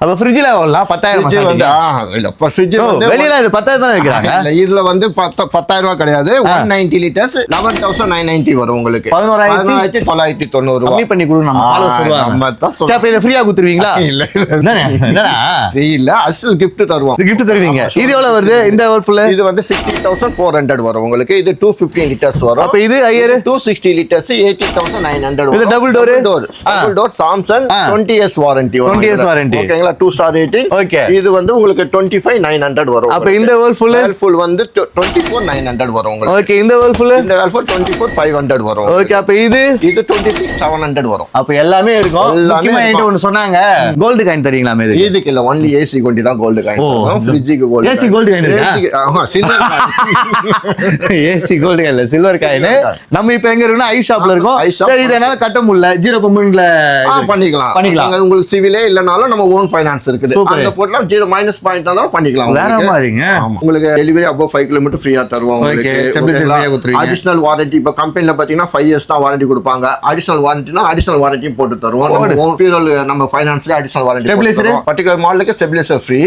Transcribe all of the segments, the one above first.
அப்ப ஃப்ரிட்ஜ்ல எவ்வளவு 10,000 வந்து இல்ல இப்ப ஃப்ரிட்ஜ் வந்து வெளியில இது 10,000 தான் வைக்கிறாங்க. இல்ல இதுல வந்து 10,000 ரூபாய் கிடையாது. 190 லிட்டர்ஸ் 11,990 வரும் உங்களுக்கு. 11,990 கம்மி பண்ணி கொடுங்க. நம்ம ஃபாலோ சொல்லுவாங்க. நம்ம தான் சரி அப்ப இத ஃப்ரீயா குடுத்துருவீங்களா? இல்ல என்னடா ஃப்ரீ இல்ல, அசல் gift தருவோம். gift தருவீங்க. இது எவ்வளவு வருது இந்த வேர்ல்பூல்? இது வந்து 60,400 வரும் உங்களுக்கு. இது 215 லிட்டர்ஸ் வரும். அப்ப இது ஹையர் 260 லிட்டர்ஸ் 80,900 வரும். இது double door. Double door Samsung 20 years warranty வரும். 20 years வாரண்டி. ஓகேங்களா? 2 star rating. ஓகே. இது வந்து உங்களுக்கு 25,900 வரும். அப்ப இந்த வேர்ல்பூல் வந்து 24,900 வரும் உங்களுக்கு. ஓகே. இந்த வேர்ல்பூல் 24,500 வரும். ஓகே. அப்ப இது 26,700 வரும். அப்ப எல்லாமே இருக்கும். முக்கியமா என்கிட்ட ஒன்னு சொன்னாங்க, கோல்ட் காயின் தரீங்களா? இதுக்கு இல்ல, ஒன்லி ஏசி கொண்டி தான் கோல்ட் காயின். ஃப்ரிட்ஜுக்கு கோல்ட். ஏசி கோல்ட் காயின் இருக்கா? ஆமா, சில்வர் ஏசி கோல்ட் காயின் இல்ல, சில்வர் காயின். நம்ம இப்ப எங்க இருக்கோம்னா ஐ ஷாப்ல இருக்கோம். சரி, இத என்னால கட்ட முடியல, 0% பண்ணிக்கலாம். உங்களுக்கு சிவிலே இல்லனாலும் நம்ம ஓன் ஃபைனான்ஸ் இருக்குது. அந்த போட்ல 0 மைனஸ் பாயிண்ட் இருந்தாலும் பண்ணிக்கலாம். வேற மாதிரிங்க. உங்களுக்கு டெலிவரி above 5 km ஃப்ரீயா தருவோம் உங்களுக்கு. அடிஷனல் வாரண்டி இப்ப கம்பெனில பாத்தீங்கன்னா 5 years தான் வாரண்டி கொடுப்பாங்க. அடிஷனல் வாரண்டினா அடிஷனல் வாரண்டியும் போட்டு தருவோம். நம்ம ஃபைனான்ஸ்ல அடிஷனல் வாரண்டி தருவோம். பர்టిక్యులர் மாடலுக்கு ஸ்டெபிலைசர் ஃப்ரீ.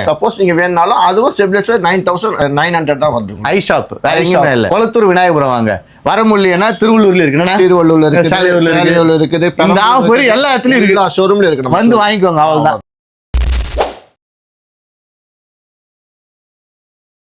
சப்போஸ் நீங்க வேணும்னாலும் அதுவும் ஸ்டெபிலைசர் 9,900 தான் வருது. ஐ ஷாப் வேற எங்கேயுமே இல்ல. கொளத்தூர் விநாயகபுரம் வாங்க. வர முடியலன்னா திருவள்ளூர்ல இருக்குன்னா திருவள்ளூர்ல இருக்குது, சாலையூர்ல இருக்குது. இந்த ஆஃபர் எல்லா இடத்துலயும் இருக்கு. ஷோரூம்ல இருக்கு. வந்து வாங்கிக்கோங்க, அவ்வளவுதான்.